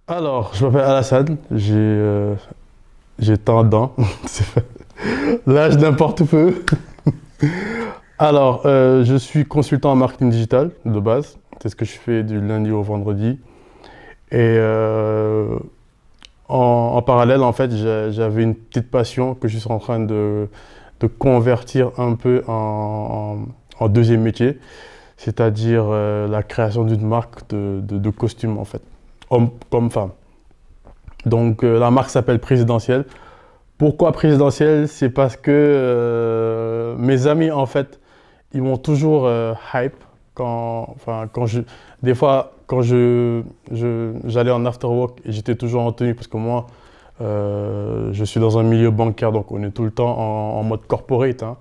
Alors, je m'appelle Alassane, j'ai 30 ans. L'âge n'importe peu. Alors, je suis consultant en marketing digital de base. C'est ce que je fais du lundi au vendredi. Et en parallèle, en fait, j'avais une petite passion que je suis en train de convertir un peu en deuxième métier, c'est-à-dire la création d'une marque de costumes, en fait, homme comme femme. Donc, la marque s'appelle Présidentielle. Pourquoi Présidentielle? C'est parce que mes amis, en fait, ils m'ont toujours hype quand des fois, j'allais en after work et j'étais toujours en tenue parce que moi, je suis dans un milieu bancaire, donc on est tout le temps en mode corporate, hein.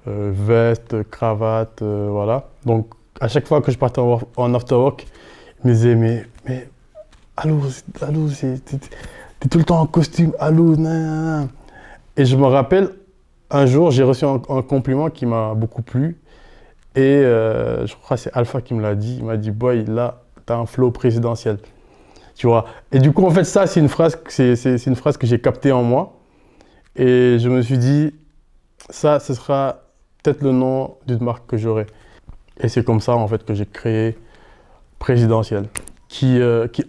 Veste, cravate, voilà. Donc, à chaque fois que je partais en after work, ils me disaient, mais allô, allô, t'es tout le temps en costume, allô, nan. Et je me rappelle, un jour, j'ai reçu un compliment qui m'a beaucoup plu. Et je crois que c'est Alpha qui me l'a dit. Il m'a dit, boy, là, t'as un flow présidentiel. Tu vois. Et du coup, en fait, ça, c'est une phrase que j'ai captée en moi. Et je me suis dit, ça, ce sera peut-être le nom d'une marque que j'aurai. Et c'est comme ça, en fait, que j'ai créé Présidentiel, qui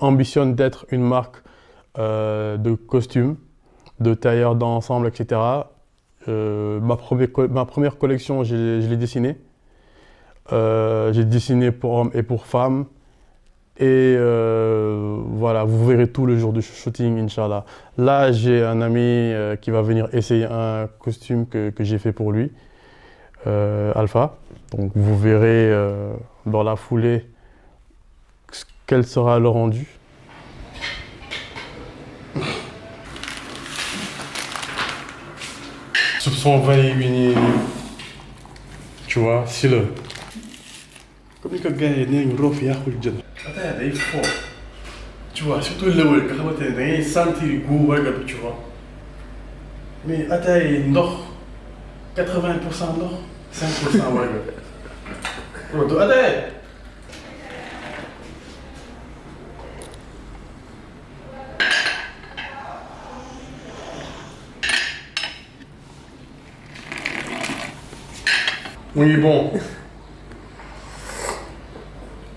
ambitionne d'être une marque de costumes, de tailleurs d'ensemble, etc. Ma première collection, je l'ai dessinée. J'ai dessiné pour hommes et pour femmes. Et voilà, vous verrez tout le jour du shooting, Inch'Allah. Là, j'ai un ami qui va venir essayer un costume que j'ai fait pour lui, Alpha. Donc vous verrez dans la foulée quel sera le rendu. Soupçon 21, tu vois, c'est le. Comme ni ko gars yi nee nañu roof yàqul jën. Ataaya day fort. Tu vois, surtout lëwal nga xamante ne da ngay sentir goût warga bi, tu vois. Mais ataaya yi ndox 80% ndox 5% warga. Bro, du ataaya. Oui, bon.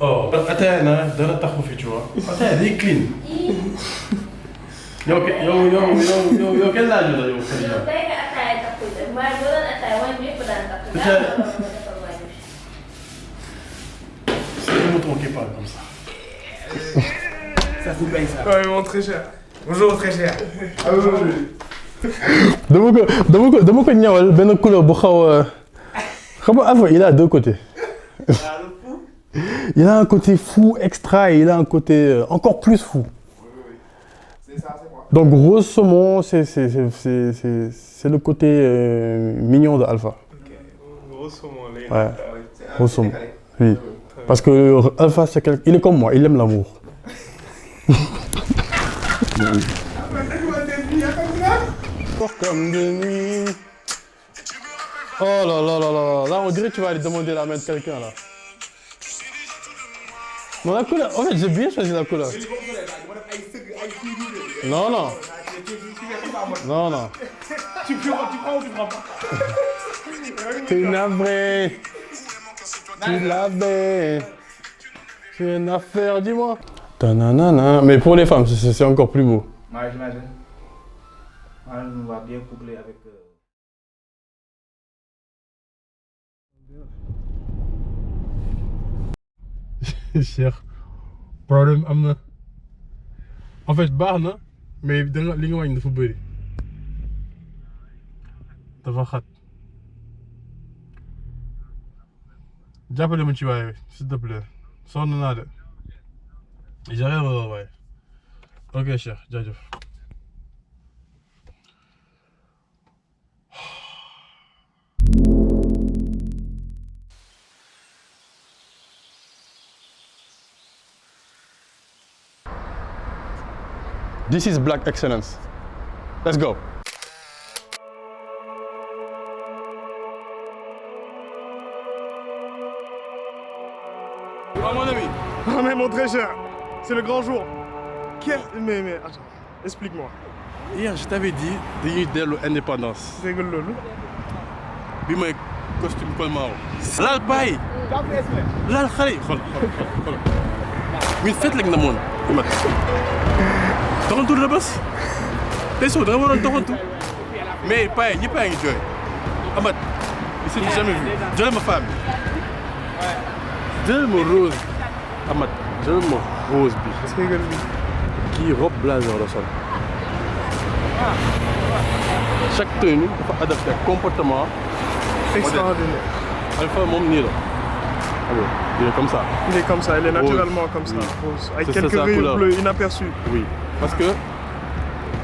Oh, ataaya na dara taxu fi, tu vois. Ataaya day clean. yow kenn laa jot a yow. yow tey nga ataaya taxul de waaye boo doon ataaya wàññi bi yëpp daan taxul. daa ko war a defal wàññi bi. C'est le mouton qui parle comme ça. Ça se paye ça. Ouais, mon très cher. Bonjour très cher. Ah oui. dama ko ñawal benn couleur bu xaw a xam nga Alpha il a deux côtés. Il a un côté fou extra et il a un côté encore plus fou. Oui. C'est ça, c'est moi. Donc rose saumon, c'est le côté mignon de Alpha. Ok. Gros saumon, les Ouais. Rose saumon. Oui. Parce que Alpha il est comme moi, il aime l'amour. Comme de nuit. Oh là là là là. Là on dirait que tu vas aller demander la main de quelqu'un là. Non, la couleur, en fait j'ai bien choisi la couleur. Non. Non. Tu prends ou tu prends pas? Tu navré. Tu l'avais. C'est une affaire, dis-moi. Ta-na-na-na. Mais pour les femmes, c'est encore plus beau. Ouais, j'imagine. Ouais, on va bien coupler avec. Cher. Problème am na. En fait baax na mais li nga wàññi dafa bëri. Dafa xat. jàppale ma ci waaye s'il te plaît. sonn naa de. j'arrive waaye. ok cher jaajëf. This is Black Excellence. Let's go. Oh mon ami. Oh mais mon très cher. C'est le grand jour. Mais attends, explique-moi. Hier, je t'avais dit dañuy dellu indépendance. dégg nga loolu. bi mooy costume Colmaro. laal paa yi. laal xale yi xool. ñun fête lañ namoon. Imat doxantu la bés. tey suuf da nga waroon doxantu. mais paa yi ñëpp a ngi jooy. Amat il s'est jamais vu. jëlal ma femme bi. jëlal ma rose. Amat jëlal ma rose bi. dégg nga kii robe blazer la sol. chaque tenue dafa adapté ak comportement. extraordinaire. Alpha moom nii la. alors il est comme ça. Il est comme ça, il est naturellement comme ça. Oui. Rose. Avec C'est quelques sa rayures couleur. bleues inaperçues. Oui, parce que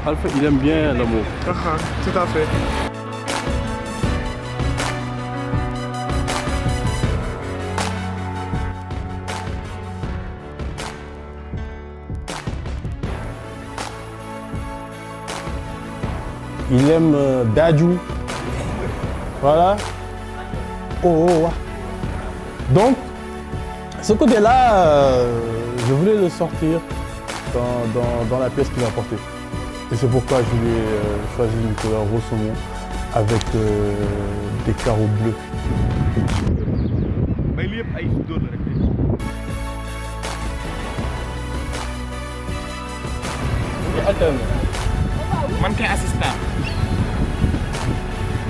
Alpha il aime bien l'amour. Tout à fait. Il aime Dadju. Voilà. Oh. Donc, ce côté-là, je voulais le sortir dans la pièce qu'il a portée. Et c'est pourquoi je lui ai choisi une couleur rose saumon avec des carreaux bleus. Man kay assistant.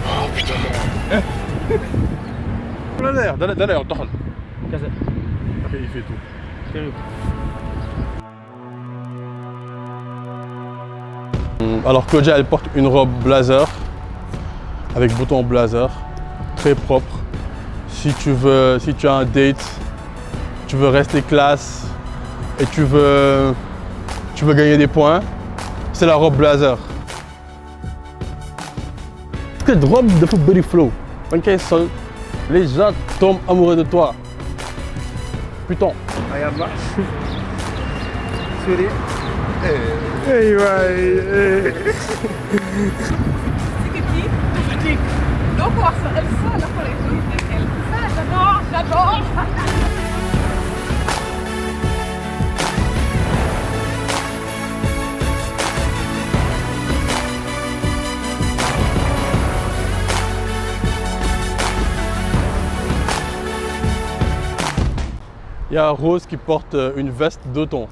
Oh putain. D'ailleurs, doxal. Kese. Ok, il fait tout. Alors Claudia, elle porte une robe blazer avec bouton blazer, très propre. Si tu as un date, tu veux rester classe et tu veux gagner des points, c'est la robe blazer. Cette robe de football flow, les gens tombent amoureux de toi. Putain. Regarde là. Souris. Hey, ouais. Donc, on va faire ça, la collection de elle. Ça, j'adore. Il y a Rose qui porte une veste d'automne.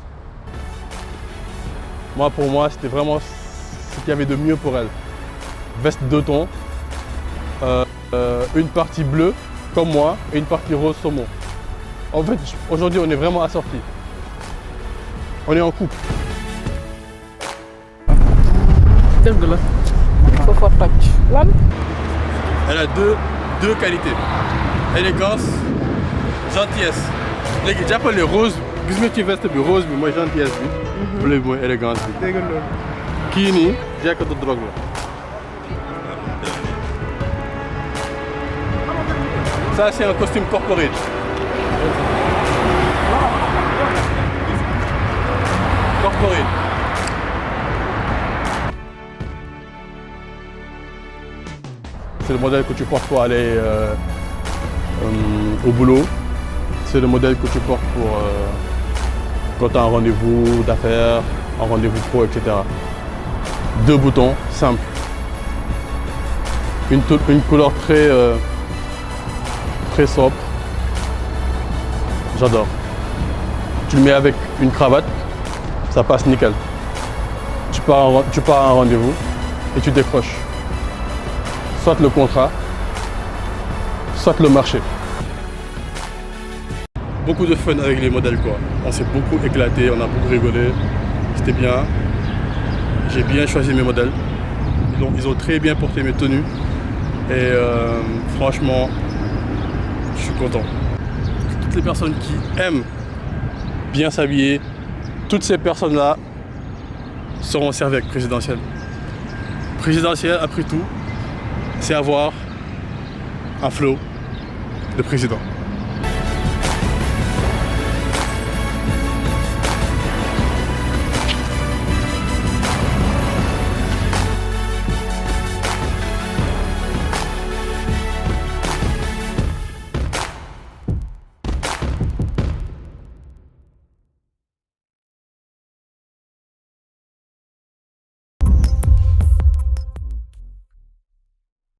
Pour moi, c'était vraiment ce qu'il y avait de mieux pour elle. Veste d'automne, une partie bleue, comme moi, et une partie rose saumon. En fait, aujourd'hui, on est vraiment assortis. On est en couple. Elle a deux qualités. Élégance, gentillesse. léegi jàppale rose gis nga ci veste bi rose bi mooy gentillesse bi. bleu bi mooy élégance bi. dégg nga loolu. kii nii jàkkatu drogue la. Ça c'est un costume corporate. Corporate. C'est le modèle que tu portes pour aller au boulot. C'est le modèle que tu portes pour quand tu as un rendez-vous d'affaires, un rendez-vous pro, etc. 2 boutons, simple. Une couleur très sobre. J'adore. Tu le mets avec une cravate, ça passe nickel. Tu pars à un rendez-vous et tu décroches. Soit le contrat, soit le marché. Beaucoup de fun avec les modèles quoi. On s'est beaucoup éclaté, on a beaucoup rigolé. C'était bien. J'ai bien choisi mes modèles. Ils ont très bien porté mes tenues. Et franchement, je suis content. Toutes les personnes qui aiment bien s'habiller, toutes ces personnes-là seront servies avec présidentielle. Présidentielle, après tout, c'est avoir un flow de président.